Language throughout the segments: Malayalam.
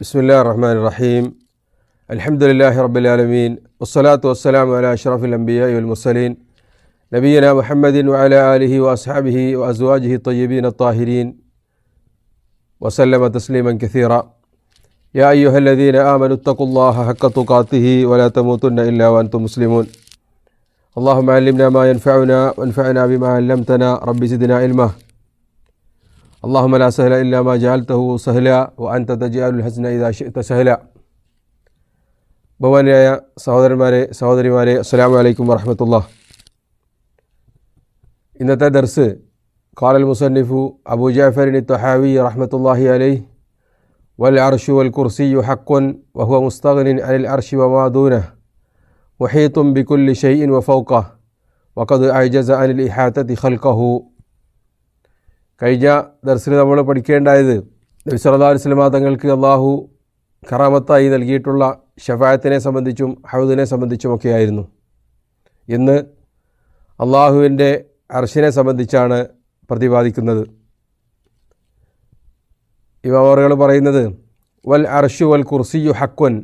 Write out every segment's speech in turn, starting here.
ബിസ്മില്ലാഹിർ റഹ്മാനിർ റഹീം. അൽഹംദുലില്ലാഹി റബ്ബിൽ ആലമീൻ. വസ്സലാത്തു വസ്സലാമു അലാ അഷ്റഫിൽ അംബിയാഇ വൽ മുർസലീൻ നബിയ്യിനാ മുഹമ്മദിൻ വഅലാ ആലിഹി വഅസ്ഹാബിഹി വഅസ്വാജിഹി ത്വയ്യിബീന ത്വാഹിരീൻ വസല്ലമ തസ്ലീമൻ കസീറ. യാ അയ്യുഹല്ലദീന ആമനു ഇത്തഖുല്ലാഹ ഹഖ്ക തുഖാതിഹി വലാ തമൂതുന്ന ഇല്ലാ വഅൻതും മുസ്ലിമൂൻ. അല്ലാഹുമ്മ അല്ലിംനാ മാ യൻഫഉനാ വൻഫഅനാ ബിമാ അല്ലംതനാ റബ്ബി സിദ്നാ ഇൽമാ. അല്ലാഹുമ്മ ലാ സഹല ഇല്ലാ മാ ജഅൽതഹു സഹല വഅൻത തജ്അലുൽ ഹസ്ന ഇദാ ശിഅത സഹല. ബഹുമാന്യരായ സഹോദരന്മാരെ, സഹോദരിമാരെ, അസ്സലാമു അലൈക്കും വറഹ്മത്തുള്ളാഹി. ഇന്നത്തെ ദർസ് ഖാലൽ മുസന്നിഫു അബൂ ജഅഫർ അത്ത്വഹാവി റഹ്മത്തുള്ളാഹി അലൈഹി വൽ അർശു വൽ കുർസിയ്യു ഹഖ്ഖുൻ വഹുവ മുസ്തഗ്നിൻ അനിൽ അർശി വമാ ദൂനഹു മുഹീത്തുൻ ബികുല്ലി ഷൈഇൻ വഫൗഖഹു വഖദ് അഅ്ജസ അനിൽ ഇഹാതതി ഖൽഖഹു. കഴിഞ്ഞ ദർസിൽ നമ്മൾ പഠിക്കേണ്ടായത് നബി സല്ലല്ലാഹു അലൈഹി വസല്ലം തങ്ങൾക്ക് അള്ളാഹു കറാമത്തായി നൽകിയിട്ടുള്ള ശഫാഅത്തിനെ സംബന്ധിച്ചും ഹൗദിനെ സംബന്ധിച്ചുമൊക്കെയായിരുന്നു. ഇന്ന് അള്ളാഹുവിൻ്റെ അർശിനെ സംബന്ധിച്ചാണ് പ്രതിപാദിക്കുന്നത്. ഇമാമുകൾ പറയുന്നത് വൽ അർശു വൽ കുർസിയു ഹഖ്വൻ,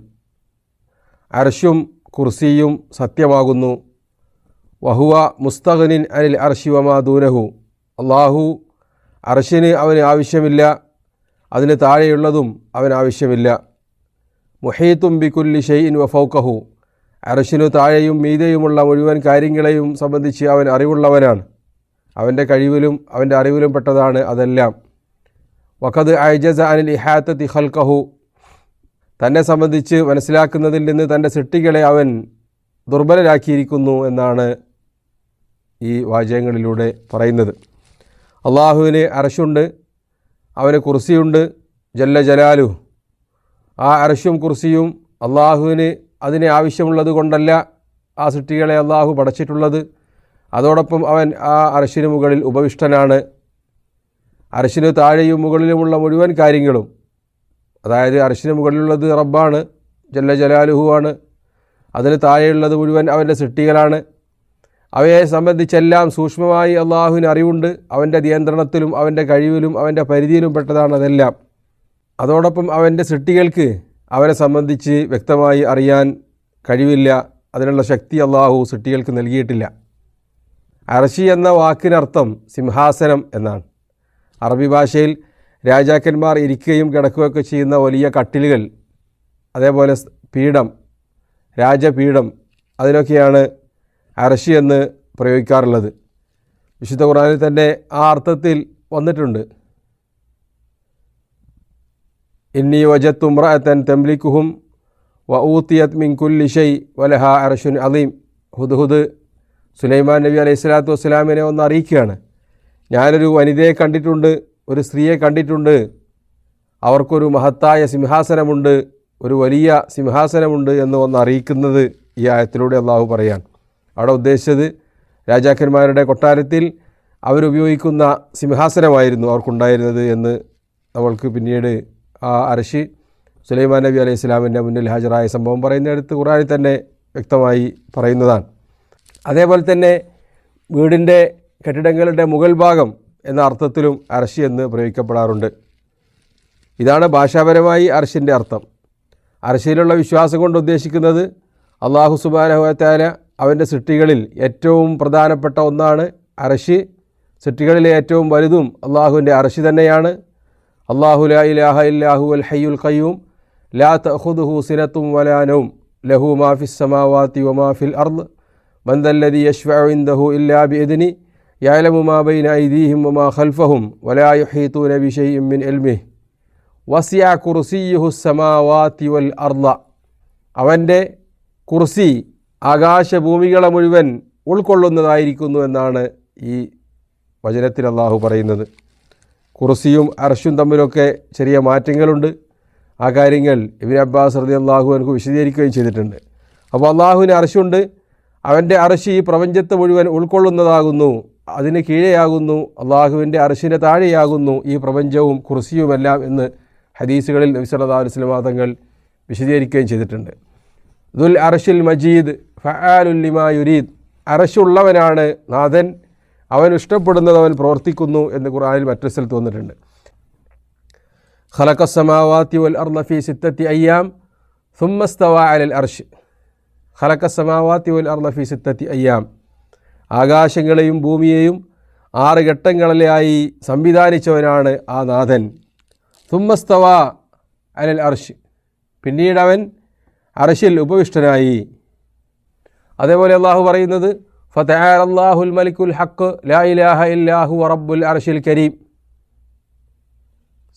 അർശും കുർസിയും സത്യമാകുന്നു. വഹുവ മുസ്തഗ്നിൻ അനിൽ അർശി വമാ ദൂനഹു, അള്ളാഹു അർശിന് അവന് ആവശ്യമില്ല, അതിന് താഴെയുള്ളതും അവന് ആവശ്യമില്ല. മുഹീത്തും ബികുല്ലി ഷൈഇൻ വഫൗഖഹു, അർശിനു താഴെയും മീതെയുമുള്ള മുഴുവൻ കാര്യങ്ങളെയും സംബന്ധിച്ച് അവൻ അറിവുള്ളവനാണ്. അവൻ്റെ കഴിവിലും അവൻ്റെ അറിവിലും പെട്ടതാണ് അതെല്ലാം. വഖദ് അഅ്ജസ അനിൽ ഇഹാതതി ഖൽഖഹു, തന്നെ സംബന്ധിച്ച് മനസ്സിലാക്കുന്നതിൽ നിന്ന് തൻ്റെ സൃഷ്ടികളെ അവൻ ദുർബലരാക്കിയിരിക്കുന്നു എന്നാണ് ഈ വാചകങ്ങളിലൂടെ പറയുന്നത്. അള്ളാഹുവിന് അർശുണ്ട്, അവന് കുർസിയുണ്ട് ജല്ല ജലാലു. ആ അർശും കുർസിയും അള്ളാഹുവിന് അതിന് ആവശ്യമുള്ളത് കൊണ്ടല്ല ആ സൃഷ്ടികളെ അള്ളാഹു പടച്ചിട്ടുള്ളത്. അതോടൊപ്പം അവൻ ആ അർശിന് മുകളിൽ ഉപവിഷ്ടനാണ്. അർശിന് താഴെയും മുകളിലുമുള്ള മുഴുവൻ കാര്യങ്ങളും, അതായത് അർശിന് മുകളിലുള്ളത് റബ്ബാണ്, ജല്ല ജലാലുഹു ആണ്. അതിന് താഴെയുള്ളത് മുഴുവൻ അവൻ്റെ സൃഷ്ടികളാണ്. അവയെ സംബന്ധിച്ചെല്ലാം സൂക്ഷ്മമായി അള്ളാഹുവിന് അറിവുണ്ട്. അവൻ്റെ നിയന്ത്രണത്തിലും അവൻ്റെ കഴിവിലും അവൻ്റെ പരിധിയിലും പെട്ടതാണ് അതെല്ലാം. അതോടൊപ്പം അവൻ്റെ സൃഷ്ടികൾക്ക് അവനെ സംബന്ധിച്ച് വ്യക്തമായി അറിയാൻ കഴിവില്ല, അതിനുള്ള ശക്തി അള്ളാഹു സൃഷ്ടികൾക്ക് നൽകിയിട്ടില്ല. അർശി എന്ന വാക്കിനർത്ഥം സിംഹാസനം എന്നാണ്. അറബി ഭാഷയിൽ രാജാക്കന്മാർ ഇരിക്കുകയും കിടക്കുകയൊക്കെ ചെയ്യുന്ന വലിയ കട്ടിലുകൾ, അതേപോലെ പീഠം, രാജപീഠം, അതിനൊക്കെയാണ് അർശി എന്ന് പ്രയോഗിക്കാറുള്ളത്. വിശുദ്ധ ഖുർആനിൽ തന്നെ ആ അർത്ഥത്തിൽ വന്നിട്ടുണ്ട്. ഇന്നി വജദ്തു ഇംറഅതൻ തംലിക്കുഹും വഊതിയത് മിൻ കുല്ലി ഷൈ വലഹാ അർശുൻ അളീം. ഹുദ്ഹുദ് സുലൈമാൻ നബി അലൈഹി സ്വലാത്തു വസ്സലാമിനെ ഒന്ന് അറിയിക്കുകയാണ്, ഞാനൊരു വനിതയെ കണ്ടിട്ടുണ്ട്, ഒരു സ്ത്രീയെ കണ്ടിട്ടുണ്ട്, അവർക്കൊരു മഹത്തായ സിംഹാസനമുണ്ട്, ഒരു വലിയ സിംഹാസനമുണ്ട് എന്ന് ഒന്ന് അറിയിക്കുന്നത് ഈ ആയത്തിലൂടെ അള്ളാഹു പറയാണ്. അവിടെ ഉദ്ദേശിച്ചത് രാജാക്കന്മാരുടെ കൊട്ടാരത്തിൽ അവരുപയോഗിക്കുന്ന സിംഹാസനമായിരുന്നു അവർക്കുണ്ടായിരുന്നത് എന്ന് നമ്മൾക്ക് പിന്നീട് ആ അർശി സുലൈമാൻ നബി അലൈഹി സ്വലാമിൻ്റെ മുന്നിൽ ഹാജരായ സംഭവം പറയുന്നിടത്ത് ഖുർആനിൽ തന്നെ വ്യക്തമായി പറയുന്നതാണ്. അതേപോലെ തന്നെ വീടിൻ്റെ കെട്ടിടങ്ങളുടെ മുകൾ ഭാഗം എന്ന അർത്ഥത്തിലും അർശി എന്ന് പ്രയോഗിക്കപ്പെടാറുണ്ട്. ഇതാണ് ഭാഷാപരമായി അർശിൻ്റെ അർത്ഥം. അർശിയിലുള്ള വിശ്വാസം കൊണ്ട് ഉദ്ദേശിക്കുന്നത് അള്ളാഹു സുബ്ഹാനഹു വ തആല അവൻ്റെ സൃഷ്ടികളിൽ ഏറ്റവും പ്രധാനപ്പെട്ട ഒന്നാണ് അർശി. സൃഷ്ടികളിലെ ഏറ്റവും വലുതും അള്ളാഹുവിൻ്റെ അർശി തന്നെയാണ്. അല്ലാഹു ലാ ഇലാഹ ഇല്ലാഹു അൽ ഹയ്യുൽ ഖയ്യൂം ലാ തഅഖുദുഹു സിനത്തും വലാ നൗം ലഹു മാ ഫിസ് സമാവാതി വമാ ഫിൽ അർദ് മൻ ദല്ലദി യശ്ഫഉ ഇൻദഹു ഇല്ലാ ബിഇദ്നി യഅലമു മാ ബൈന ഐദീഹിം വമാ ഖൽഫഹും വലാ യുഹീതൂന ബിശൈഇൻ മിൻ ഇൽമിഹി വസിഅ കുർസിയ്യുഹു സമാവാതി വൽ അർദ. അവൻ്റെ കുർസി ആകാശഭൂമികളെ മുഴുവൻ ഉൾക്കൊള്ളുന്നതായിരിക്കുന്നു എന്നാണ് ഈ വചനത്തിൽ അള്ളാഹു പറയുന്നത്. കുർസിയും അർശും തമ്മിലൊക്കെ ചെറിയ മാറ്റങ്ങളുണ്ട്. ആ കാര്യങ്ങൾ ഇബ്നു അബ്ബാസ് റളിയല്ലാഹു അൻഹു വിശദീകരിക്കുകയും ചെയ്തിട്ടുണ്ട്. അപ്പോൾ അള്ളാഹുവിന് അർശുണ്ട്, അവൻ്റെ അർശി ഈ പ്രപഞ്ചത്തെ മുഴുവൻ ഉൾക്കൊള്ളുന്നതാകുന്നു, അതിന് കീഴെയാകുന്നു, അള്ളാഹുവിൻ്റെ അർശിന് താഴെയാകുന്നു ഈ പ്രപഞ്ചവും കുർസിയുമെല്ലാം എന്ന് ഹദീസുകളിൽ നബി സല്ലല്ലാഹു അലൈഹി വസല്ലം തങ്ങൾ വിശദീകരിക്കുകയും ചെയ്തിട്ടുണ്ട്. ദുൽ അർശിൽ മജീദ് ഫആലുൽ ലിമാ യുരീദ്, അർശുള്ളവനാണ് നാഥൻ, അവൻ ഇഷ്ടപ്പെടുന്നത് അവൻ പ്രവർത്തിക്കുന്നു എന്ന് ഖുർആനിൽ മറ്റൊരു സ്ഥലത്ത് വന്നിട്ടുണ്ട്. ഖലഖസ്സമാവാതി വൽ അർള ഫീ സിത്തത്തി അയ്യാം സുമ്മ സ്തവാ അലൽ അർശ്. ഖലഖസ്സമാവാതി വൽ അർള ഫീ സിത്തത്തി അയ്യാം. ആകാശങ്ങളെയും ഭൂമിയെയും 6 ഘട്ടങ്ങളിലായി സംവിധാനിച്ചവനാണ് ആ നാഥൻ. സുമ്മ സ്തവാ അലൽ അർശ്. പിന്നീട് അവൻ അർശിൽ ഉപവിഷ്ടനായി. അതേപോലെ അള്ളാഹു പറയുന്നത് ഫതആല അല്ലാഹുൽ മലിക്കുൽ ഹഖ് ലാ ഇലാഹ ഇല്ലാ ഹുവ റബ്ബുൽ അർശിൽ കരീം.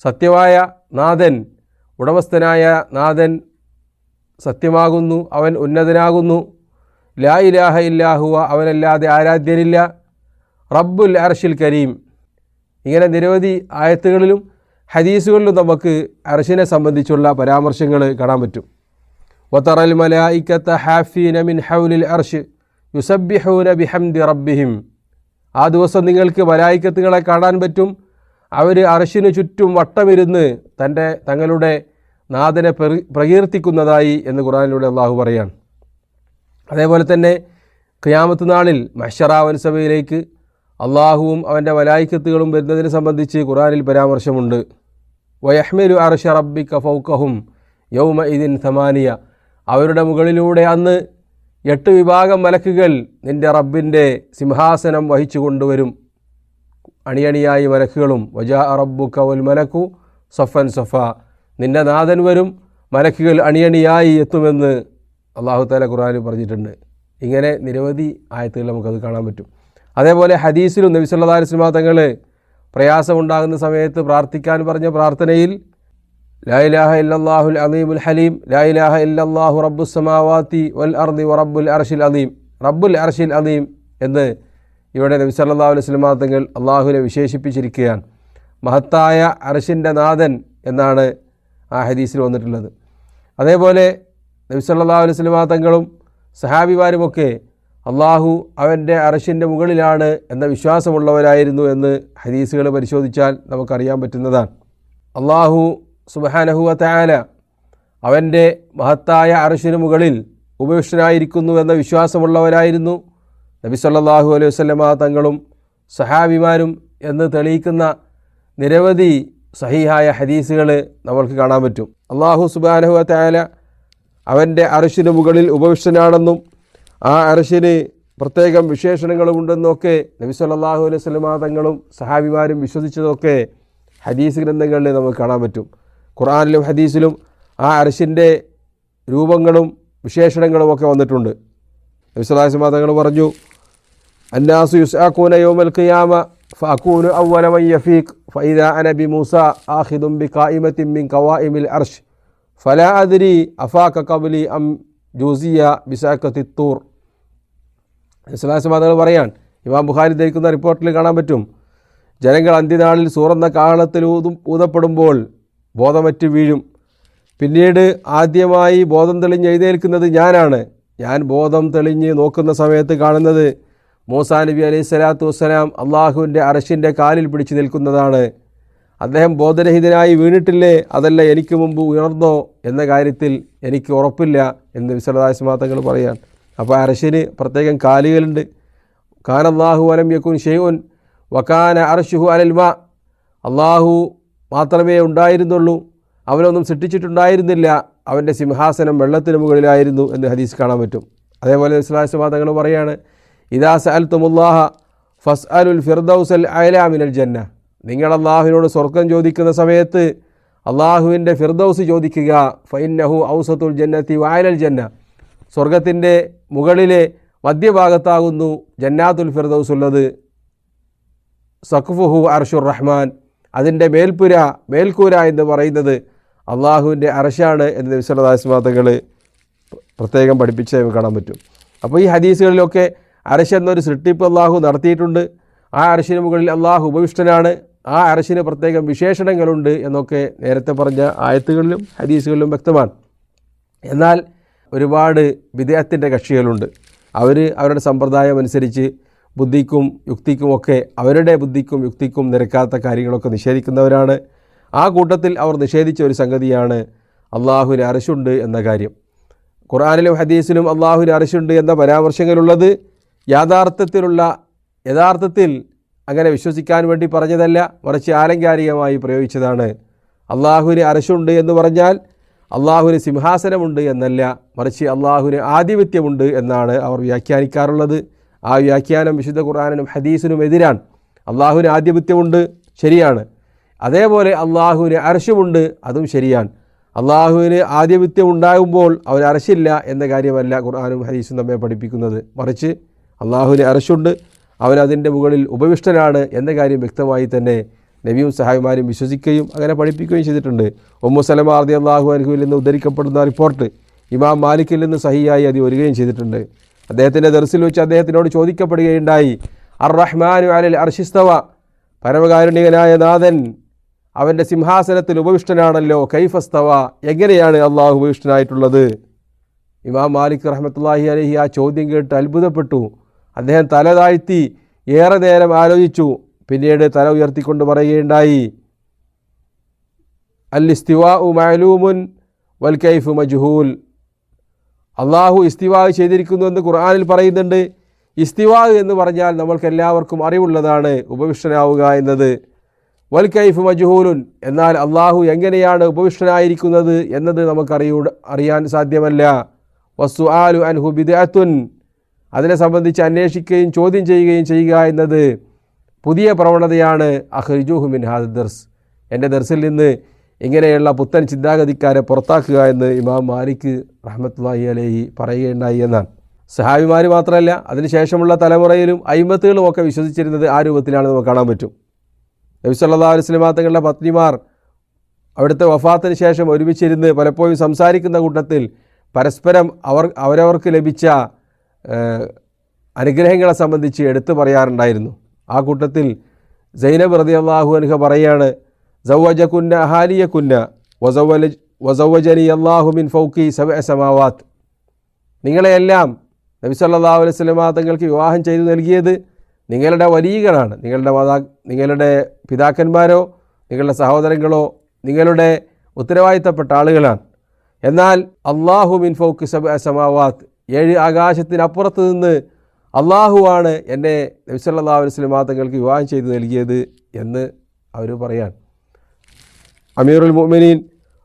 സത്യമായ നാഥൻ, ഉടമസ്ഥനായ നാഥൻ സത്യമാകുന്നു, അവൻ ഉന്നതനാകുന്നു. ലാ ഇലാഹ ഇല്ലാ ഹുവ, അവനല്ലാതെ ആരാധ്യനില്ല. റബ്ബുൽ അർശിൽ കരീം. ഇങ്ങനെ നിരവധി ആയത്തുകളിലും ഹദീസുകളിലും നമുക്ക് അർശിനെ സംബന്ധിച്ചുള്ള പരാമർശങ്ങൾ കാണാൻ പറ്റും. വതറൽ മലായികത ഹാഫീന മിൻ ഹൗലിൽ അർശ് യുസബ്ബിഹൂന ബിഹംദി റബ്ബിഹിം. ആ ദിവസം നിങ്ങൾക്ക് മലായികത്തുകളെ കാണാൻ പറ്റും. അവർ അർശിനു ചുറ്റും വട്ടമിരുന്ന് തങ്ങളുടെ നാഥനെ പ്രകീർത്തിക്കുന്നതായി എന്ന് ഖുർആനിലൂടെ അള്ളാഹു പറയാണ്. അതേപോലെ തന്നെ ഖിയാമത്ത് നാളിൽ മഹ്ശറാവൻ സഭയിലേക്ക് അള്ളാഹുവും അവൻ്റെ മലായികത്തുകളും വരുന്നതിനെ സംബന്ധിച്ച് ഖുർആനിൽ പരാമർശമുണ്ട്. വയഹ്മിലു അർശ റബ്ബിക ഫൗഖഹും യൗമ ഇദിൻ സമാനിയ. അവരുടെ മുകളിലൂടെ അന്ന് 8 വിഭാഗം മലക്കുകൾ നിൻ്റെ റബ്ബിൻ്റെ സിംഹാസനം വഹിച്ചു കൊണ്ടുവരും. അണിയണിയായി മലക്കുകളും. വജാ റബ്ബുക വൽ മലക്കു സഫൻ സഫ. നിൻ്റെ നാഥൻ വരും, മലക്കുകൾ അണിയണിയായി എത്തുമെന്ന് അള്ളാഹു തആല ഖുർആനിൽ പറഞ്ഞിട്ടുണ്ട്. ഇങ്ങനെ നിരവധി ആയത്തുകൾ നമുക്കത് കാണാൻ പറ്റും. അതേപോലെ ഹദീസിലും നബി സല്ലല്ലാഹു അലൈഹി വസല്ലം തങ്ങൾ പ്രയാസമുണ്ടാകുന്ന സമയത്ത് പ്രാർത്ഥിക്കാൻ പറഞ്ഞ പ്രാർത്ഥനയിൽ ലാ ഇലാഹ ഇല്ലല്ലാഹുൽ അലീമുൽ ഹലീം, ലാ ഇലാഹ ഇല്ലല്ലാഹു റബ്ബുസ് സമാവാതി വൽ അർദി വറബ്ബുൽ അർശിൽ അലീം, റബ്ബുൽ അർശിൽ അലീം എന്ന് ഇവിടെ നബി സല്ലല്ലാഹു അലൈഹി വസല്ലം തങ്ങൾ അള്ളാഹുവിനെ വിശേഷിപ്പിച്ചിരിക്കുകയാണ്. മഹത്തായ അർശിൻ്റെ നാഥൻ എന്നാണ് ആ ഹദീസിൽ വന്നിട്ടുള്ളത്. അതേപോലെ നബി സല്ലല്ലാഹു അലൈഹി വസല്ലം തങ്ങളും സഹാബിമാരുമൊക്കെ അള്ളാഹു അവൻ്റെ അർശിൻ്റെ മുകളിലാണ് എന്ന വിശ്വാസമുള്ളവരായിരുന്നു എന്ന് ഹദീസുകൾ പരിശോധിച്ചാൽ നമുക്കറിയാൻ പറ്റുന്നതാണ്. അള്ളാഹു സുബ്ഹാനഹു വ തആല അവൻ്റെ മഹത്തായ അർശിന് മുകളിൽ ഉപവിഷ്ടനായിരിക്കുന്നു എന്ന വിശ്വാസമുള്ളവരായിരുന്നു നബി സല്ലല്ലാഹു അലൈഹി വസല്ലമ തങ്ങളും സഹാബിമാരും എന്ന് തെളിയിക്കുന്ന നിരവധി സഹീഹായ ഹദീസുകൾ നമ്മൾക്ക് കാണാൻ പറ്റും. അള്ളാഹു സുബ്ഹാനഹു വ തആല അവൻ്റെ അർശിന് മുകളിൽ ഉപവിഷ്ടനാണെന്നും ആ അർശിന് പ്രത്യേകം വിശേഷണങ്ങളുമുണ്ടെന്നൊക്കെ നബി സല്ലല്ലാഹു അലൈഹി വസല്ലമ തങ്ങളും സഹാബിമാരും വിശ്വസിച്ചതൊക്കെ ഹദീസ് ഗ്രന്ഥങ്ങളിൽ നമുക്ക് കാണാൻ പറ്റും. ഖുർആനിലും ഹദീസിലും ആ അർശിൻ്റെ രൂപങ്ങളും വിശേഷണങ്ങളുമൊക്കെ വന്നിട്ടുണ്ട്. നബി സല്ലല്ലാഹു അലൈഹി വസല്ലമ തങ്ങൾ പറഞ്ഞു, അന്നാസു യുസ്ആഖൂന യൗമൽ ഖിയാമ ഫഅകൂനു അവ്വല മൻ യഫീഖ് ഫഇദാ അന ബിമൂസ ആഖിദുൻ ബിഖായിമത്തിൻ മിൻ ഖവായിമിൽ അർശ് ഫലാ അദ്രി അഫാക ഖബ്ലി അം ജൂസിയ ബിസാഖത്തി തൂർ. തങ്ങൾ പറയാൻ ഇമാം ബുഖാരി ധരിക്കുന്ന റിപ്പോർട്ടിൽ കാണാൻ പറ്റും, ജനങ്ങൾ അന്ത്യനാളിൽ സൂറന്ന കാഹളത്തിൽ ഊതപ്പെടുമ്പോൾ ബോധമറ്റ് വീഴും. പിന്നീട് ആദ്യമായി ബോധം തെളിഞ്ഞ് എഴുന്നേൽക്കുന്നത് ഞാനാണ്. ഞാൻ ബോധം തെളിഞ്ഞ് നോക്കുന്ന സമയത്ത് കാണുന്നത് മൂസാ നബി അലൈഹി സ്വലാത്തു വസ്സലാം അള്ളാഹുവിൻ്റെ അർശിൻ്റെ കാലിൽ പിടിച്ചു നിൽക്കുന്നതാണ്. അദ്ദേഹം ബോധരഹിതനായി വീണിട്ടില്ലേ, അതല്ല എനിക്ക് മുമ്പ് ഉയർന്നോ എന്ന കാര്യത്തിൽ എനിക്ക് ഉറപ്പില്ല എന്ന് നബി സല്ലല്ലാഹു അലൈഹി വസല്ലം തങ്ങൾ പറയാൻ. അപ്പോൾ അർശിന് പ്രത്യേകം കാലുകളുണ്ട്. കാന അല്ലാഹു വലം യകുൻ ഷൈഉൻ വകാന അർശുഹു അലൽ മാ. അള്ളാഹു മാത്രമേ ഉണ്ടായിരുന്നുള്ളൂ, അവനൊന്നും സൃഷ്ടിച്ചിട്ടുണ്ടായിരുന്നില്ല, അവൻ്റെ സിംഹാസനം വെള്ളത്തിന് മുകളിലായിരുന്നു എന്ന് ഹദീസ് കാണാൻ പറ്റും. അതേപോലെ നബി സല്ലല്ലാഹു അലൈഹി വസല്ലം തങ്ങൾ പറയാണ്, ഇദാ സഅൽതുമുല്ലാഹ ഫസ്അലുൽ ഫിർദൗസൽ അഅ്ലാ മിനൽ ജന്ന. നിങ്ങൾ അള്ളാഹുവിനോട് സ്വർഗം ചോദിക്കുന്ന സമയത്ത് അള്ളാഹുവിൻ്റെ ഫിർദൗസ് ചോദിക്കുക. ഫഇന്നഹു ഔസത്തുൽ ജന്നത്തി വഅലൽ ജന്ന. സ്വർഗത്തിൻ്റെ മുകളിലെ മധ്യഭാഗത്താകുന്നു ജന്നാത്തുൽ ഫിർദൗസ് ഉള്ളത്. സഖ്ഫുഹു അർശുർ റഹ്മാൻ. അതിൻ്റെ മേൽക്കൂര എന്ന് പറയുന്നത് അള്ളാഹുവിൻ്റെ അർശാണ് എന്ന് നബി സല്ലല്ലാഹു അലൈഹി വസല്ലം തങ്ങൾ പ്രത്യേകം പഠിപ്പിച്ച് നമുക്ക് കാണാൻ പറ്റും. അപ്പോൾ ഈ ഹദീസുകളിലൊക്കെ അർശ് എന്നൊരു സൃഷ്ടിപ്പ് അള്ളാഹു നടത്തിയിട്ടുണ്ട്. ആ അർശിന് മുകളിൽ അള്ളാഹു ഉപവിഷ്ടനാണ്. ആ അർശിന് പ്രത്യേകം വിശേഷണങ്ങളുണ്ട് എന്നൊക്കെ നേരത്തെ പറഞ്ഞ ആയത്തുകളിലും ഹദീസുകളിലും വ്യക്തമാണ്. എന്നാൽ ഒരുപാട് വിദേഹത്തിൻ്റെ കക്ഷികളുണ്ട്. അവരുടെ സമ്പ്രദായം അനുസരിച്ച് ബുദ്ധിക്കും യുക്തിക്കുമൊക്കെ അവരുടെ ബുദ്ധിക്കും യുക്തിക്കും നിരക്കാത്ത കാര്യങ്ങളൊക്കെ നിഷേധിക്കുന്നവരാണ്. ആ കൂട്ടത്തിൽ അവർ നിഷേധിച്ച ഒരു സംഗതിയാണ് അള്ളാഹുവിന് അർശുണ്ട് എന്ന കാര്യം. ഖുർആനിലും ഹദീസിലും അള്ളാഹുവിന് അർശുണ്ട് എന്ന പരാമർശങ്ങളുള്ളത് യഥാർത്ഥത്തിൽ അങ്ങനെ വിശ്വസിക്കാൻ വേണ്ടി പറഞ്ഞതല്ല, മറിച്ച് ആലങ്കാരികമായി പ്രയോഗിച്ചതാണ്. അള്ളാഹുവിന് അർശുണ്ട് എന്ന് പറഞ്ഞാൽ അള്ളാഹുവിന് സിംഹാസനമുണ്ട് എന്നല്ല, മറിച്ച് അള്ളാഹുവിന് ആധിപത്യമുണ്ട് എന്നാണ് അവർ വ്യാഖ്യാനിക്കാറുള്ളത്. ആ വ്യാഖ്യാനം വിശുദ്ധ ഖുർആനിനും ഹദീസിനും എതിരാണ്. അള്ളാഹുവിന് ആധിപത്യമുണ്ട്, ശരിയാണ്. അതേപോലെ അള്ളാഹുവിന് അർശുമുണ്ട്, അതും ശരിയാണ്. അള്ളാഹുവിന് ആധിപത്യം ഉണ്ടാകുമ്പോൾ അവന് അർശില്ല എന്ന കാര്യമല്ല ഖുർആനും ഹദീസും നമ്മെ പഠിപ്പിക്കുന്നത്. മറിച്ച് അള്ളാഹുവിന് അർശുണ്ട്, അവൻ അതിൻ്റെ മുകളിൽ ഉപവിഷ്ടനാണ് എന്ന കാര്യം വ്യക്തമായി തന്നെ നബിയും സഹാബിമാരും വിശ്വസിക്കുകയും അങ്ങനെ പഠിപ്പിക്കുകയും ചെയ്തിട്ടുണ്ട്. ഉമ്മു സലമ റളിയല്ലാഹു അൻഹയിൽ നിന്ന് ഉദ്ധരിക്കപ്പെടുന്ന റിപ്പോർട്ട് ഇമാം മാലിക്കിൽ നിന്ന് സഹിയായി അത് വരികയും ചെയ്തിട്ടുണ്ട്. അദ്ദേഹത്തിൻ്റെ ദർസിൽ വെച്ച് അദ്ദേഹത്തിനോട് ചോദിക്കപ്പെടുകയുണ്ടായി, അർ റഹ്മാനു അലൽ അർശിസ്തവ, പരമകാരുണികനായ നാഥൻ അവൻ്റെ സിംഹാസനത്തിൽ ഉപവിഷ്ടനാണല്ലോ, കൈഫസ്തവ, എങ്ങനെയാണ് അള്ളാഹു ഉപവിഷ്ടനായിട്ടുള്ളത്? ഇമാം മാലിക് റഹ്മത്തുള്ളാഹി അലൈഹി ആ ചോദ്യം കേട്ട് അത്ഭുതപ്പെട്ടു. അദ്ദേഹം തല താഴ്ത്തി ഏറെ നേരം ആലോചിച്ചു. പിന്നീട് തല ഉയർത്തിക്കൊണ്ട് പറയുകയുണ്ടായി, അൽ ഇസ്തിവാഉ മഅലൂമുൻ വൽ കൈഫു മജ്ഹൂൽ. അള്ളാഹു ഇസ്തിവാ ചെയ്തിരിക്കുന്നു എന്ന് ഖുർആനിൽ പറയുന്നുണ്ട്. ഇസ്തിവാ എന്ന് പറഞ്ഞാൽ നമ്മൾക്കെല്ലാവർക്കും അറിവുള്ളതാണ്, ഉപവിഷ്ടനാവുക എന്നത്. വൽ കൈഫു മജ്ഹൂലുൻ, എന്നാൽ അള്ളാഹു എങ്ങനെയാണ് ഉപവിഷ്ടനായിരിക്കുന്നത് എന്നത് അറിയാൻ സാധ്യമല്ല. വസ്സുആലു അൻഹു ബിദ്അത്തുൻ, അതിനെ സംബന്ധിച്ച് അന്വേഷിക്കുകയും ചോദ്യം ചെയ്യുകയും ചെയ്യുക എന്നത് പുതിയ പ്രവണതയാണ്. അഖ്രിജൂഹു മിൻ ഹാദ ദർസ്, എൻ്റെ ദർസിൽ നിന്ന് ഇങ്ങനെയുള്ള പുത്തൻ ചിന്താഗതിക്കാരെ പുറത്താക്കുക എന്ന് ഇമാം മാലിക് റഹ്മത്തുള്ളാഹി അലൈഹി പറയുകയുണ്ടായി എന്നാണ്. സഹാബിമാർ മാത്രമല്ല, അതിനുശേഷമുള്ള തലമുറയിലും അയിമത്തുകളും ഒക്കെ വിശ്വസിച്ചിരുന്നത് ആ രൂപത്തിലാണ് നമുക്ക് കാണാൻ പറ്റും. നബി സല്ലല്ലാഹു അലൈഹി വസല്ലം തങ്ങളുടെ പത്നിമാർ അവിടുത്തെ വഫാത്തിന് ശേഷം ഒരുമിച്ചിരുന്ന് പലപ്പോഴും സംസാരിക്കുന്ന കൂട്ടത്തിൽ പരസ്പരം അവരവർക്ക് ലഭിച്ച അനുഗ്രഹങ്ങളെ സംബന്ധിച്ച് എടുത്തു പറയാറുണ്ടായിരുന്നു. ആ കൂട്ടത്തിൽ സൈനബ് റളിയല്ലാഹു അൻഹ പറയാണ്, സവ്വജകുന്ന അഹാലിയകുന്ന വസവ്വജനി അല്ലാഹു മിൻ ഫൗഖി സബ്അ സമാവാത്ത്. നിങ്ങളെയെല്ലാം നബി സല്ലല്ലാഹു അലൈഹി വസല്ലം തങ്ങൾക്ക് വിവാഹം ചെയ്തു നൽകിയത് നിങ്ങളുടെ വലിയകളാണ്, നിങ്ങളുടെ പിതാക്കന്മാരോ നിങ്ങളുടെ സഹോദരങ്ങളോ നിങ്ങളുടെ ഉത്തരവാദിത്തപ്പെട്ട ആളുകളാണ്. എന്നാൽ അല്ലാഹു മിൻ ഫൗഖി സബ്അ സമാവാത്ത്, 7 ആകാശത്തിനപ്പുറത്ത് നിന്ന് അള്ളാഹുവാണ് എന്നെ നബി സല്ലല്ലാഹു അലൈഹി വസല്ലം തങ്ങൾക്ക് വിവാഹം ചെയ്തു നൽകിയത് എന്ന് അവർ പറയാൻ. അമീറുൽ മുഅ്മിനീൻ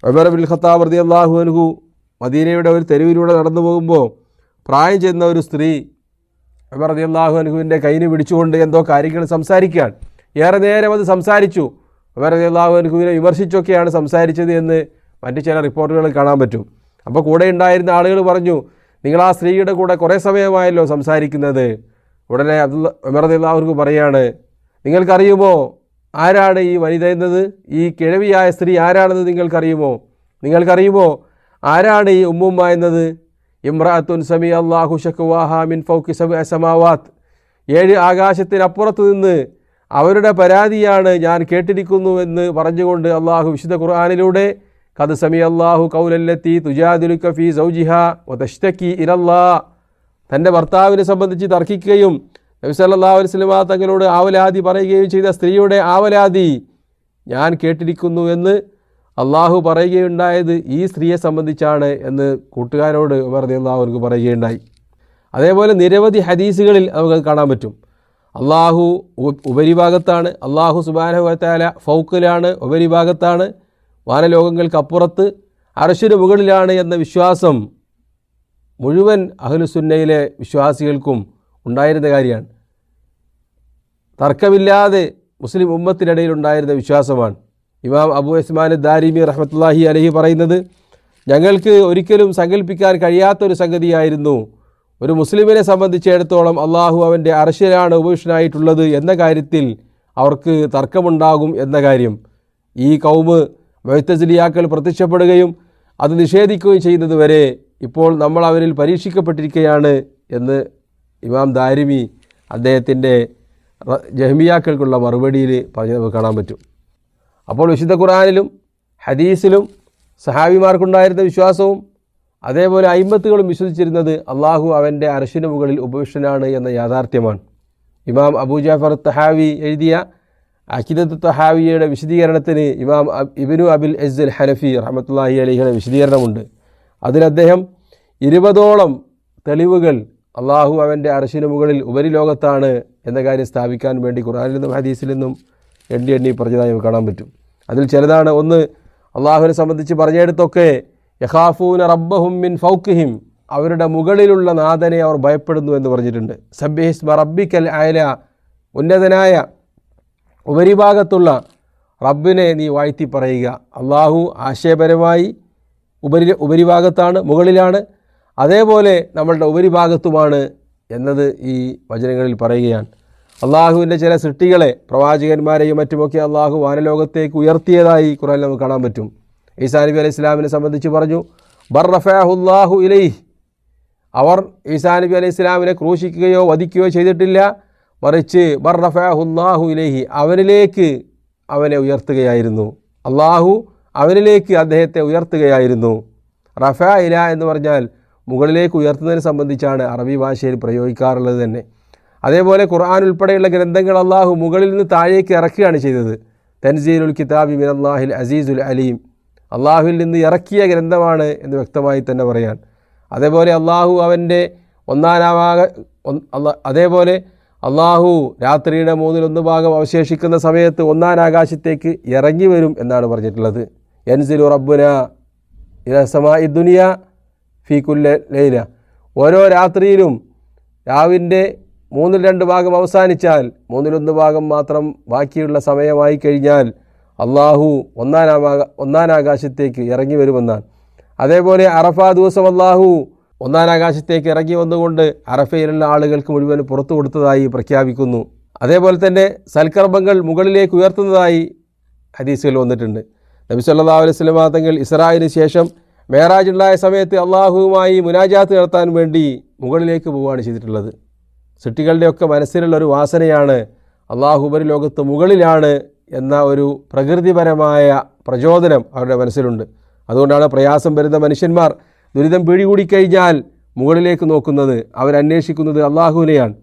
ഉമർ ഇബ്നുൽ ഖത്താബ് റളിയല്ലാഹു അൻഹു മദീനയുടെ ഒരു തെരുവിലൂടെ നടന്നു പോകുമ്പോൾ പ്രായം ചെന്ന ഒരു സ്ത്രീ ഉമർ റളിയല്ലാഹു അൻഹുവിൻ്റെ കൈന് പിടിച്ചുകൊണ്ട് എന്തോ കാര്യങ്ങൾ സംസാരിക്കുകയാണ്. ഏറെ നേരം അത് സംസാരിച്ചു. ഉമർ റളിയല്ലാഹു അൻഹുവിനെ വിമർശിച്ചൊക്കെയാണ് സംസാരിച്ചത് എന്ന് മറ്റു ചില റിപ്പോർട്ടുകൾ കാണാൻ പറ്റും. അപ്പോൾ കൂടെ ഉണ്ടായിരുന്ന ആളുകൾ പറഞ്ഞു, നിങ്ങൾ ആ സ്ത്രീയുടെ കൂടെ കുറേ സമയമായല്ലോ സംസാരിക്കുന്നത്. ഉടനെ ഉമർ റളിയല്ലാഹു അൻഹു പറയാണ്, നിങ്ങൾക്കറിയുമോ ആരാണ് ഈ വനിത എന്നത്? ഈ കിഴവിയായ സ്ത്രീ ആരാണെന്ന് നിങ്ങൾക്കറിയുമോ ആരാണ് ഈ ഉമ്മുമ്മ എന്നത്? ഇംറഅത്തുൻ സമി അല്ലാഹു ശക്വാഹ മിൻ ഫൗഖി സബ്അ സമാവാത്ത്, 7 ആകാശത്തിനപ്പുറത്ത് നിന്ന് അവരുടെ പരാതിയാണ് ഞാൻ കേട്ടിരിക്കുന്നു എന്ന് പറഞ്ഞുകൊണ്ട് അള്ളാഹു വിശുദ്ധ ഖുർആനിലൂടെ ഖദ് സമി അല്ലാഹു ഖൗലല്ലത്തി തുജാദിലുക ഫീ സൗജിഹാ വതശ്തകി ഇലല്ലാഹ്, തൻ്റെ ഭർത്താവിനെ സംബന്ധിച്ച് തർക്കിക്കുകയും നബി സല്ലല്ലാഹു അലൈഹി വസല്ലം തങ്ങളോട് ആവലാതി പറയുകയും ചെയ്ത സ്ത്രീയുടെ ആവലാതി ഞാൻ കേട്ടിരിക്കുന്നു എന്ന് അള്ളാഹു പറയുകയുണ്ടായത് ഈ സ്ത്രീയെ സംബന്ധിച്ചാണ് എന്ന് കൂട്ടുകാരോട് ഉമർ റളിയല്ലാഹു അൻഹു പറയുകയുണ്ടായി. അതേപോലെ നിരവധി ഹദീസുകളിൽ നമുക്ക് കാണാൻ പറ്റും. അള്ളാഹു ഉപരിഭാഗത്താണ്, അള്ളാഹു സുബ്ഹാനഹു വ തആല ഫൗക്കിലാണ്, ഉപരിഭാഗത്താണ്, വാനലോകങ്ങൾക്കപ്പുറത്ത് അർശിന് മുകളിലാണ് എന്ന വിശ്വാസം മുഴുവൻ അഹ്ലുസുന്നയിലെ വിശ്വാസികൾക്കും ഉണ്ടായിരുന്ന കാര്യമാണ്. തർക്കമില്ലാതെ മുസ്ലിം ഉമ്മത്തിനിടയിൽ ഉണ്ടായിരുന്ന വിശ്വാസമാണ്. ഇമാം അബൂ ഉസ്മാൻ ദാരിമി റഹ്മത്തുള്ളാഹി അലൈഹി പറയുന്നത്, ഞങ്ങൾക്ക് ഒരിക്കലും സങ്കല്പിക്കാൻ കഴിയാത്തൊരു സംഗതിയായിരുന്നു ഒരു മുസ്ലിമിനെ സംബന്ധിച്ചിടത്തോളം അള്ളാഹു അവൻ്റെ അർശിലാണ് ഉപവിഷ്ടനായിട്ടുള്ളത് എന്ന കാര്യത്തിൽ അവർക്ക് തർക്കമുണ്ടാകും എന്ന കാര്യം. ഈ കൗമ് മുഅ്തസിലിയാക്കൾ പ്രത്യക്ഷപ്പെടുകയും അത് നിഷേധിക്കുകയും ചെയ്യുന്നത് വരെ ഇപ്പോൾ നമ്മൾ അവരിൽ പരീക്ഷിക്കപ്പെട്ടിരിക്കുകയാണ് എന്ന് ഇമാം ദാരിമി അദ്ദേഹത്തിൻ്റെ ജഹ്മിയാക്കൾക്കുള്ള മറുപടിയിൽ പറഞ്ഞ് നമുക്ക് കാണാൻ പറ്റും. അപ്പോൾ വിശുദ്ധ ഖുർആനിലും ഹദീസിലും സഹാബിമാർക്കുണ്ടായിരുന്ന വിശ്വാസവും അതേപോലെ അയിമ്മത്തുകളും വിശ്വസിച്ചിരുന്നത് അള്ളാഹു അവൻ്റെ അർശിന് മുകളിൽ ഉപവിഷ്ടനാണ് എന്ന യാഥാർത്ഥ്യമാണ്. ഇമാം അബൂ ജഅഫർ തഹാവി എഴുതിയ അഖീദത്തു തഹാവിയയുടെ വിശദീകരണത്തിന് ഇമാം ഇബ്നു അബിൽ ഇസ്സ് അൽ ഹനഫി റഹ്മത്തുള്ളാഹി അലൈഹിയുടെ വിശദീകരണമുണ്ട്. അതിൽ അദ്ദേഹം 20ഓളം തെളിവുകൾ അള്ളാഹു അവൻ്റെ അർശിന് മുകളിൽ ഉപരിലോകത്താണ് എന്ന കാര്യം സ്ഥാപിക്കാൻ വേണ്ടി ഖുർആനിൽ നിന്നും ഹദീസിൽ നിന്നും എണ്ണി പറഞ്ഞതായി നമുക്ക് കാണാൻ പറ്റും. അതിൽ ചിലതാണ്: ഒന്ന്, അള്ളാഹുവിനെ സംബന്ധിച്ച് പറഞ്ഞെടുത്തൊക്കെ യഖാഫൂന റബ്ബഹും മിൻ ഫൗഖിഹിം, അവരുടെ മുകളിലുള്ള നാഥനെ അവർ ഭയപ്പെടുന്നു എന്ന് പറഞ്ഞിട്ടുണ്ട്. സബ്ബിഹിസ്മ റബ്ബിക്കൽ അഅല, ഉന്നതനായ ഉപരിഭാഗത്തുള്ള റബ്ബിനെ നീ വാഴ്ത്തി പറയുക. അള്ളാഹു ആശയപരമായി ഉപരിഭാഗത്താണ്, മുകളിലാണ്, അതേപോലെ നമ്മളുടെ ഉപരിഭാഗത്തുമാണ് എന്നത് ഈ വചനങ്ങളിൽ പറയുകയാണ്. അള്ളാഹുവിൻ്റെ ചില സൃഷ്ടികളെ, പ്രവാചകന്മാരെയും മറ്റുമൊക്കെ അള്ളാഹു വാനലോകത്തേക്ക് ഉയർത്തിയതായി ഖുർആനിൽ നമുക്ക് കാണാൻ പറ്റും. ഈസാ നബി അലൈഹി സ്വലാമിനെ സംബന്ധിച്ച് പറഞ്ഞു, ബർ റഫഅഹുല്ലാഹു ഇലൈഹി, അവർ ഈസാ നബി അലൈഹി സ്വലാമിനെ ക്രൂശിക്കുകയോ വധിക്കുകയോ ചെയ്തിട്ടില്ല, മറിച്ച് ബർ റഫഅഹുല്ലാഹു ഇലൈഹി, അവനിലേക്ക് അവനെ ഉയർത്തുകയായിരുന്നു. അള്ളാഹു അവനിലേക്ക് അദ്ദേഹത്തെ ഉയർത്തുകയായിരുന്നു. റഫഅഇല എന്ന് പറഞ്ഞാൽ മുകളിലേക്ക് ഉയർത്തുന്നതിനെ സംബന്ധിച്ചാണ് അറബി ഭാഷയിൽ പ്രയോഗിക്കാറുള്ളത് തന്നെ. അതേപോലെ ഖുർആൻ ഉൾപ്പെടെയുള്ള ഗ്രന്ഥങ്ങൾ അള്ളാഹു മുകളിൽ നിന്ന് താഴേക്ക് ഇറക്കുകയാണ് ചെയ്തത്. തൻസീലുൽ കിതാബി മിനല്ലാഹിൽ അസീസുൽ അലീം, അള്ളാഹുവിൽ നിന്ന് ഇറക്കിയ ഗ്രന്ഥമാണ് എന്ന് വ്യക്തമായി തന്നെ പറയാൻ. അതേപോലെ അള്ളാഹു രാത്രിയുടെ 1/3 അവശേഷിക്കുന്ന സമയത്ത് 1-ാം ആകാശത്തേക്ക് ഇറങ്ങി വരും എന്നാണ് പറഞ്ഞിട്ടുള്ളത്. യൻസിലു റബ്ബുന ഇല സമാഇ ദുനിയ ഫീ കുല്ല ലൈല, ഓരോ രാത്രിയിലും രാവിൻ്റെ 2/3 അവസാനിച്ചാൽ 1/1 മാത്രം ബാക്കിയുള്ള സമയമായി കഴിഞ്ഞാൽ അള്ളാഹു 1-ാം ആകാശത്തേക്ക് ഇറങ്ങി വരുമെന്നാണ്. അതേപോലെ അറഫ ദിവസം അള്ളാഹു 1-ാം ആകാശത്തേക്ക് ഇറങ്ങി വന്നുകൊണ്ട് അറഫയിലുള്ള ആളുകൾക്ക് മുഴുവൻ പുറത്തു കൊടുത്തതായി പ്രഖ്യാപിക്കുന്നു. അതേപോലെ തന്നെ സൽക്കർമ്മങ്ങൾ മുകളിലേക്ക് ഉയർത്തുന്നതായി ഹദീസുകൾ വന്നിട്ടുണ്ട്. നബി സല്ലല്ലാഹു അലൈഹി വസല്ലം തങ്ങൾ ഇസ്രായിന് ശേഷം മേറാജ് ഉണ്ടായ സമയത്ത് അള്ളാഹുവുമായി മുനാജാത്ത് നടത്താൻ വേണ്ടി മുകളിലേക്ക് പോവുകയാണ് ചെയ്തിട്ടുള്ളത്. സൃഷ്ടികളുടെയൊക്കെ മനസ്സിലുള്ള ഒരു വാസനയാണ് അള്ളാഹു ഉപരിലോകത്ത് മുകളിലാണ് എന്ന ഒരു പ്രകൃതിപരമായ പ്രചോദനം അവരുടെ മനസ്സിലുണ്ട്. അതുകൊണ്ടാണ് പ്രയാസം വരുന്ന മനുഷ്യന്മാർ, ദുരിതം പിടികൂടിക്കഴിഞ്ഞാൽ മുകളിലേക്ക് നോക്കുന്നത്, അവരന്വേഷിക്കുന്നത് അള്ളാഹുവിനെയാണ്.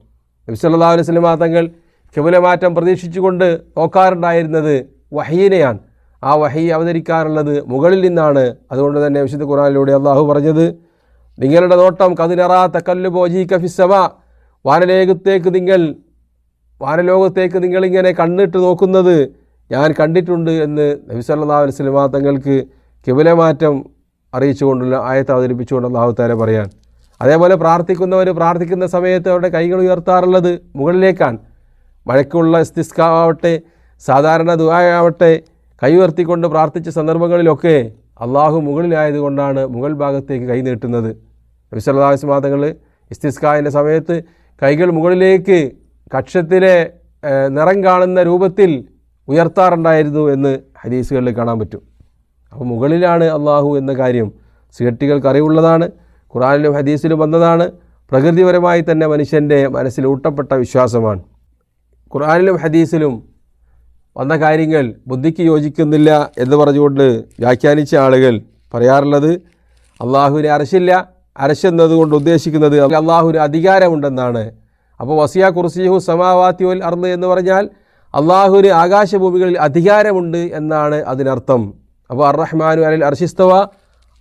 നബി സല്ലല്ലാഹു അലൈഹി വസല്ലം തങ്ങൾ ഖിബലമാറ്റം പ്രതീക്ഷിച്ചുകൊണ്ട് നോക്കാറുണ്ടായിരുന്നത് വഹീനെയാണ്. ആ വഹി അവതരിക്കാറുള്ളത് മുകളിൽ നിന്നാണ്. അതുകൊണ്ട് തന്നെ വിശുദ്ധ ഖുർആനിലൂടെ അള്ളാഹു പറഞ്ഞത്, നിങ്ങളുടെ നോട്ടം കദിനറാ തകല്ലുബ വജീക ഫിസ്സമാ, വാനലോകത്തേക്ക് നിങ്ങളിങ്ങനെ കണ്ണിട്ട് നോക്കുന്നത് ഞാൻ കണ്ടിട്ടുണ്ട് എന്ന് നബി സല്ലല്ലാഹു അലൈഹി വസല്ലം തങ്ങൾക്ക് ഖിബലമാറ്റം അറിയിച്ചുകൊണ്ടുള്ള ആയത്ത് അവതരിപ്പിച്ചുകൊണ്ട് അള്ളാഹു തആല പറയാൻ. അതേപോലെ പ്രാർത്ഥിക്കുന്നവർ പ്രാർത്ഥിക്കുന്ന സമയത്ത് അവരുടെ കൈകൾ ഉയർത്താറുള്ളത് മുകളിലേക്കാണ്. മഴയ്ക്കുള്ള ഇസ്തിസ്കാ ആവട്ടെ, സാധാരണ ദുആയാവട്ടെ, കൈ ഉയർത്തിക്കൊണ്ട് പ്രാർത്ഥിച്ച സന്ദർഭങ്ങളിലൊക്കെ അള്ളാഹു മുകളിലായതുകൊണ്ടാണ് മുകൾ ഭാഗത്തേക്ക് കൈ നീട്ടുന്നത്. നബി സല്ലല്ലാഹു അലൈഹി വസല്ലം തങ്ങൾ ഇസ്തിസ്കായിൻ്റെ സമയത്ത് കൈകൾ മുകളിലേക്ക് കക്ഷത്തിലെ നിറം കാണുന്ന രൂപത്തിൽ ഉയർത്താറുണ്ടായിരുന്നു എന്ന് ഹദീസുകളിൽ കാണാൻ പറ്റും. അപ്പോൾ മുകളിലാണ് അള്ളാഹു എന്ന കാര്യം സൃഷ്ടികൾക്ക് അറിവുള്ളതാണ്, ഖുർആനിലും ഹദീസിലും വന്നതാണ്, പ്രകൃതിപരമായി തന്നെ മനുഷ്യൻ്റെ മനസ്സിൽ ഊട്ടപ്പെട്ട വിശ്വാസമാണ്. ഖുർആനിലും ഹദീസിലും വന്ന കാര്യങ്ങൾ ബുദ്ധിക്ക് യോജിക്കുന്നില്ല എന്ന് പറഞ്ഞുകൊണ്ട് വ്യാഖ്യാനിച്ച ആളുകൾ പറയാറുള്ളത് അള്ളാഹുവിന് അർശില്ല, അർശ് എന്നതുകൊണ്ട് ഉദ്ദേശിക്കുന്നത് അള്ളാഹുവിന് അധികാരമുണ്ടെന്നാണ്. അപ്പോൾ വസിയ കുർസിയഹു സമാവാതി വൽ അർദ് എന്ന് പറഞ്ഞാൽ അള്ളാഹുവിന് ആകാശഭൂമികളിൽ അധികാരമുണ്ട് എന്നാണ് അതിനർത്ഥം. അപ്പോൾ അർ-റഹ്മാനു അലൽ അർശിസ്തവ,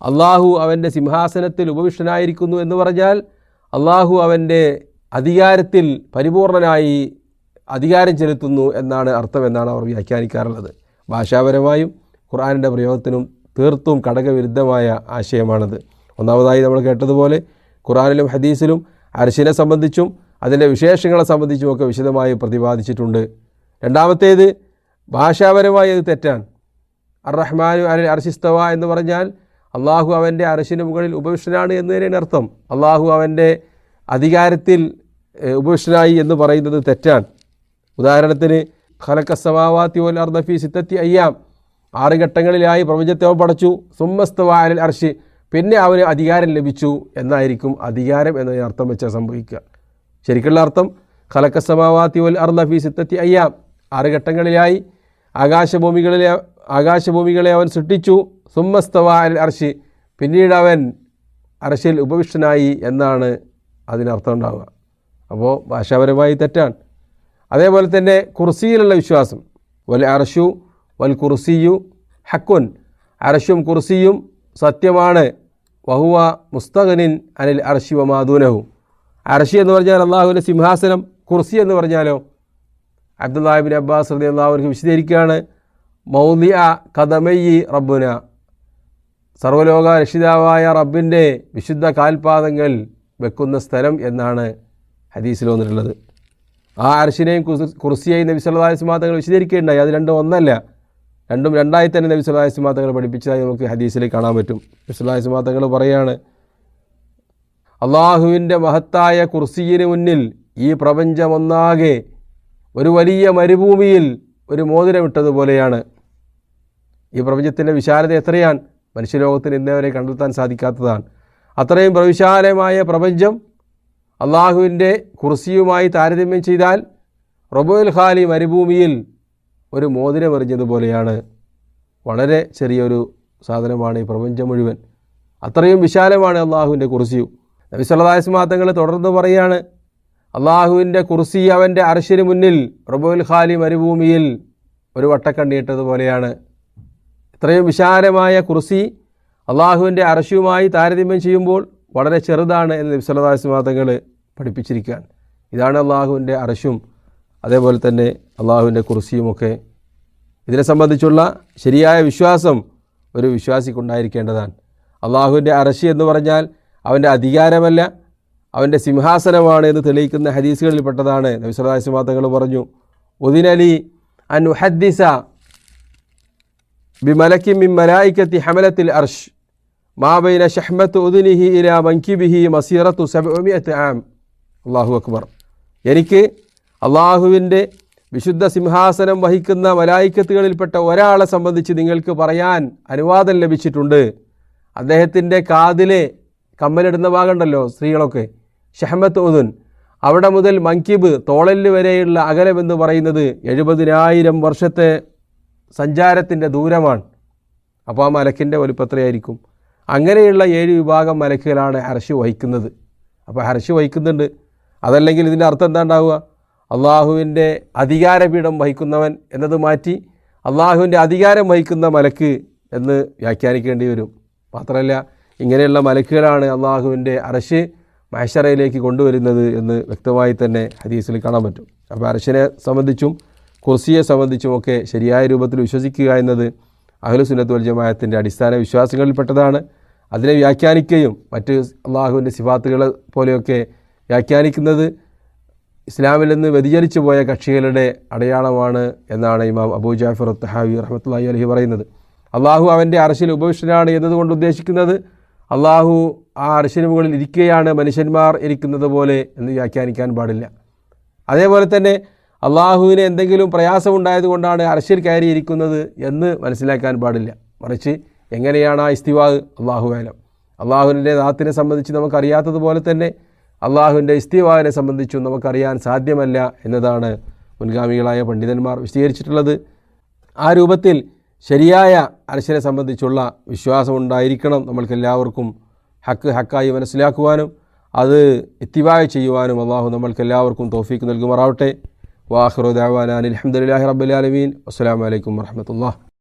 അള്ളാഹു അവൻ്റെ സിംഹാസനത്തിൽ ഉപവിഷ്ടനായിരിക്കുന്നു എന്ന് പറഞ്ഞാൽ അള്ളാഹു അവൻ്റെ അധികാരത്തിൽ പരിപൂർണനായി അധികാരം ചെലുത്തുന്നു എന്നാണ് അർത്ഥം എന്നാണ് അവർ വ്യാഖ്യാനിക്കാറുള്ളത്. ഭാഷാപരമായും ഖുർആനിൻ്റെ പ്രയോഗത്തിനും തീർത്തും ഘടകവിരുദ്ധമായ ആശയമാണത്. ഒന്നാമതായി നമ്മൾ കേട്ടതുപോലെ ഖുർആനിലും ഹദീസിലും അർശിനെ സംബന്ധിച്ചും അതിൻ്റെ വിശേഷങ്ങളെ സംബന്ധിച്ചുമൊക്കെ വിശദമായി പ്രതിപാദിച്ചിട്ടുണ്ട്. രണ്ടാമത്തേത് ഭാഷാപരമായി അത് തെറ്റാണ്. അർ-റഹ്മാനു അലൽ അർശിസ്തവ എന്ന് പറഞ്ഞാൽ അള്ളാഹു അവൻ്റെ അർശിന് മുകളിൽ ഉപവിഷ്ടനാണ് എന്നതിനാണ് അർത്ഥം. അള്ളാഹു അവൻ്റെ അധികാരത്തിൽ ഉപവിഷ്ടനായി എന്ന് പറയുന്നത് തെറ്റാണ്. ഉദാഹരണത്തിന് ഖലഖസ്സമാവാതി വൽ അർദ ഫീ 6 അയ്യാം, 6 ഘട്ടങ്ങളിലായി പ്രപഞ്ചത്തെ അവൻ പടച്ചു. സുമ്മസ്തവ അലൽ അർശ്, പിന്നെ അവന് അധികാരം ലഭിച്ചു എന്നായിരിക്കും അധികാരം എന്നതിന് അർത്ഥം വെച്ചാൽ സംഭവിക്കുക. ശരിക്കുള്ള അർത്ഥം ഖലഖസ്സമാവാതി വൽ അർദ ഫീ 6 അയ്യാം, 6 ഘട്ടങ്ങളിലായി ആകാശഭൂമികളെ അവൻ സൃഷ്ടിച്ചു. സുമ്മസ്തവ അലൽ അർശ്, പിന്നീട് അവൻ അർശിൽ ഉപവിഷ്ടനായി എന്നാണ് അതിനർത്ഥം ഉണ്ടാവുക. അപ്പോൾ ഭാഷാപരമായി തെറ്റാണ്. അതേപോലെ തന്നെ കുർസിയിലുള്ള വിശ്വാസം, വൽ അർശു വൽ കുർസിയു ഹക്കുൻ, അർശും കുർസിയും സത്യമാണ്. വഹുവ മുസ്തഗ്നിൻ അനിൽ അർശി വമാദൂനഹു, അർശി എന്ന് പറഞ്ഞാൽ അള്ളാഹുവിൻ്റെ സിംഹാസനം, കുർസി എന്ന് പറഞ്ഞാലോ അബ്ദുല്ലാഹി ഇബ്നു അബ്ബാസ് റളിയല്ലാഹു അൻഹു വിശദീകരിക്കുകയാണ്, മൗദിഅ ഖദമയി റബ്ബുന, സർവ്വലോക രക്ഷിതാവായ റബ്ബിൻ്റെ വിശുദ്ധ കാൽപാദങ്ങൾ വെക്കുന്ന സ്ഥലം എന്നാണ് ഹദീസിൽ വന്നിട്ടുള്ളത്. ആ അർശിനെയും കുർസിയെയും നബി സല്ലല്ലാഹു അലൈഹി വസല്ലം തങ്ങൾ വിശദീകരിക്കുകയുണ്ടായി. അത് രണ്ടും ഒന്നല്ല, രണ്ടും രണ്ടായി തന്നെ നബി സല്ലല്ലാഹു അലൈഹി വസല്ലം തങ്ങൾ പഠിപ്പിച്ചതായി നമുക്ക് ഹദീസിൽ കാണാൻ പറ്റും. നബി സല്ലല്ലാഹു അലൈഹി വസല്ലം തങ്ങൾ പറയാണ്, അള്ളാഹുവിൻ്റെ മഹത്തായ കുർസിയിന് മുന്നിൽ ഈ പ്രപഞ്ചമൊന്നാകെ ഒരു വലിയ മരുഭൂമിയിൽ ഒരു മോതിരമിട്ടതുപോലെയാണ്. ഈ പ്രപഞ്ചത്തിൻ്റെ വിശാലത എത്രയാണ്, മനുഷ്യലോകത്തിന് ഇന്നേവരെ കണ്ടെത്താൻ സാധിക്കാത്തതാണ്. അത്രയും പ്രവിശാലമായ പ്രപഞ്ചം അള്ളാഹുവിൻ്റെ കുർസിയുമായി താരതമ്യം ചെയ്താൽ റബുൽ ഖാലി മരുഭൂമിയിൽ ഒരു മോതിരമെറിഞ്ഞതുപോലെയാണ്. വളരെ ചെറിയൊരു സാധനമാണ് ഈ പ്രപഞ്ചം മുഴുവൻ. അത്രയും വിശാലമാണ് അള്ളാഹുവിൻ്റെ കുർസിയു. നബി സല്ലല്ലാഹു അലൈഹി വസല്ലം തങ്ങൾ തുടർന്ന് പറയാണ്, അള്ളാഹുവിൻ്റെ കുർസി അവൻ്റെ അർശിന് മുന്നിൽ റബുൽ ഖാലി മരുഭൂമിയിൽ ഒരു വട്ടക്കണ്ണിയിട്ടതുപോലെയാണ്. ഇത്രയും വിശാലമായ കുർസി അള്ളാഹുവിൻ്റെ അർശുമായി താരതമ്യം ചെയ്യുമ്പോൾ വളരെ ചെറുതാണ് എന്ന് നബി സല്ലല്ലാഹു അലൈഹി വസല്ലം തങ്ങൾ പഠിപ്പിച്ചിരിക്കുകയാണ്. ഇതാണ് അള്ളാഹുവിൻ്റെ അർശും അതേപോലെ തന്നെ അള്ളാഹുവിൻ്റെ കുർസിയുമൊക്കെ. ഇതിനെ സംബന്ധിച്ചുള്ള ശരിയായ വിശ്വാസം ഒരു വിശ്വാസിക്കുണ്ടായിരിക്കേണ്ടതാണ്. അള്ളാഹുവിൻ്റെ അർശ് എന്ന് പറഞ്ഞാൽ അവൻ്റെ അധികാരമല്ല, അവൻ്റെ സിംഹാസനമാണ് എന്ന് തെളിയിക്കുന്ന ഹദീസുകളിൽപ്പെട്ടതാണ്. നബി സല്ലല്ലാഹു അലൈഹി വസല്ലം തങ്ങൾ പറഞ്ഞു, ഉദിനലി അൻ ഉഹദ്ദിസ ബിമലക്കിൻ മിൻ മലായികത്തി ഹമലത്തിൽ അർശ് മാ ബൈന ശഹ്മത്ത് ഉദ്നിഹി ഇലാ മൻകിബിഹി മസീറത്തു 700 ആം. അല്ലാഹു അക്ബർ. എനിക്ക് അള്ളാഹുവിൻ്റെ വിശുദ്ധ സിംഹാസനം വഹിക്കുന്ന മലായിക്കത്തുകളിൽപ്പെട്ട ഒരാളെ സംബന്ധിച്ച് നിങ്ങൾക്ക് പറയാൻ അനുവാദം ലഭിച്ചിട്ടുണ്ട്. അദ്ദേഹത്തിൻ്റെ കാതിലെ കമ്മലിടുന്ന ഭാഗമുണ്ടല്ലോ സ്ത്രീകളൊക്കെ, ഷഹ്മത്ത് ഉദുൻ, അവിടെ മുതൽ മൻകിബ് തോളല് വരെയുള്ള അകലമെന്ന് പറയുന്നത് 70,000 വർഷത്തെ സഞ്ചാരത്തിൻ്റെ ദൂരമാണ്. അപ്പോൾ ആ മലക്കിൻ്റെ വലുപ്പത്രയായിരിക്കും. അങ്ങനെയുള്ള 7 വിഭാഗം മലക്കുകളാണ് അർശ് വഹിക്കുന്നത്. അപ്പോൾ അർശ് വഹിക്കുന്നുണ്ട്, അതല്ലെങ്കിൽ ഇതിൻ്റെ അർത്ഥം എന്താ ഉണ്ടാവുക? അള്ളാഹുവിൻ്റെ അധികാരപീഠം വഹിക്കുന്നവൻ എന്നത് മാറ്റി അള്ളാഹുവിൻ്റെ അധികാരം വഹിക്കുന്ന മലക്ക് എന്ന് വ്യാഖ്യാനിക്കേണ്ടി വരും. മാത്രമല്ല ഇങ്ങനെയുള്ള മലക്കുകളാണ് അള്ളാഹുവിൻ്റെ അർശ് മഹ്ശറയിലേക്ക് കൊണ്ടുവരുന്നത് എന്ന് വ്യക്തമായി തന്നെ ഹദീസിൽ കാണാൻ പറ്റും. അപ്പോൾ അർശിനെ സംബന്ധിച്ചും കുർസിയെ സംബന്ധിച്ചുമൊക്കെ ശരിയായ രൂപത്തിൽ വിശ്വസിക്കുക എന്നത് അഹ്ലു സുന്നത്ത് വൽ ജമാഅത്തിൻ്റെ അടിസ്ഥാന വിശ്വാസങ്ങളിൽപ്പെട്ടതാണ്. അതിനെ വ്യാഖ്യാനിക്കുകയും മറ്റ് അള്ളാഹുവിൻ്റെ സിഫാത്തുകളെ പോലെയൊക്കെ വ്യാഖ്യാനിക്കുന്നത് ഇസ്ലാമിൽ നിന്ന് വ്യതിചലിച്ചു പോയ കക്ഷികളുടെ അടയാളമാണ് എന്നാണ് ഇമാം അബൂ ജാഫർ അത്ത്-തഹാവി റഹ്മത്തുള്ളാഹി അലൈഹി പറയുന്നത്. അള്ളാഹു അവൻ്റെ അർശിൽ ഉപവിഷ്ടനാണ് എന്നതുകൊണ്ട് ഉദ്ദേശിക്കുന്നത് അള്ളാഹു ആ അർശിന് മുകളിൽ ഇരിക്കുകയാണ് മനുഷ്യന്മാർ ഇരിക്കുന്നത് പോലെ എന്ന് വ്യാഖ്യാനിക്കാൻ പാടില്ല. അതേപോലെ തന്നെ അള്ളാഹുവിന് എന്തെങ്കിലും പ്രയാസമുണ്ടായതുകൊണ്ടാണ് അർശിൽ കയറിയിരിക്കുന്നത് എന്ന് മനസ്സിലാക്കാൻ പാടില്ല. മറിച്ച് എങ്ങനെയാണ് ആ ഇസ്തിവാ, അള്ളാഹു ആലം. അള്ളാഹുവിൻ്റെ ദാത്തിനെ സംബന്ധിച്ച് നമുക്കറിയാത്തതുപോലെ തന്നെ അള്ളാഹുവിൻ്റെ ഇസ്തിവാവിനെ സംബന്ധിച്ചും നമുക്കറിയാൻ സാധ്യമല്ല എന്നതാണ് മുൻഗാമികളായ പണ്ഡിതന്മാർ വിശദീകരിച്ചിട്ടുള്ളത്. ആ രൂപത്തിൽ ശരിയായ അർശിനെ സംബന്ധിച്ചുള്ള വിശ്വാസമുണ്ടായിരിക്കണം നമ്മൾക്കെല്ലാവർക്കും. ഹക്കായി മനസ്സിലാക്കുവാനും അത് ഇത്തിബാ ചെയ്യുവാനും അള്ളാഹു നമ്മൾക്കെല്ലാവർക്കും തൗഫീക്ക് നൽകുമാറാവട്ടെ. വാഖിറു ദഅവാനാ അൽഹംദുലില്ലാഹി റബ്ബിൽ ആലമീൻ. അസ്സലാമു അലൈക്കും വറഹ്മത്തുള്ളാഹി.